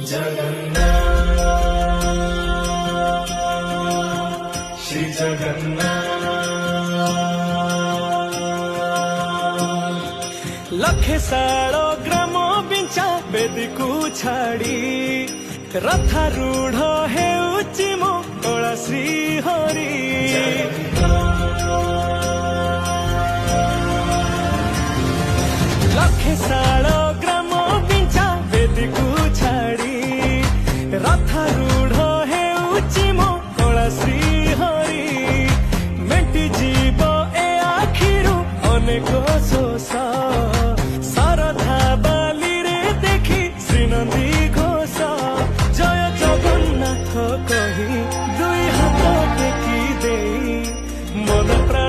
जगन्नाथ श्री जगन्नाथ। लखे साड़ो ग्राम बिंचा बेदी को छाड़ी रथारूढ़ हेउची मो कला श्री हरि। लखे साड़ो ग्राम बिंचा बेदी को छाड़ी रथारूढ़ हेउची मो कला श्री हरि। मेटी जीव ए आखिरु अनेक शोष सरधा बाली रे देखी श्रीनंदी घोष। जय जगन्नाथ कही दुई हाथ टेकी दे मन प्राण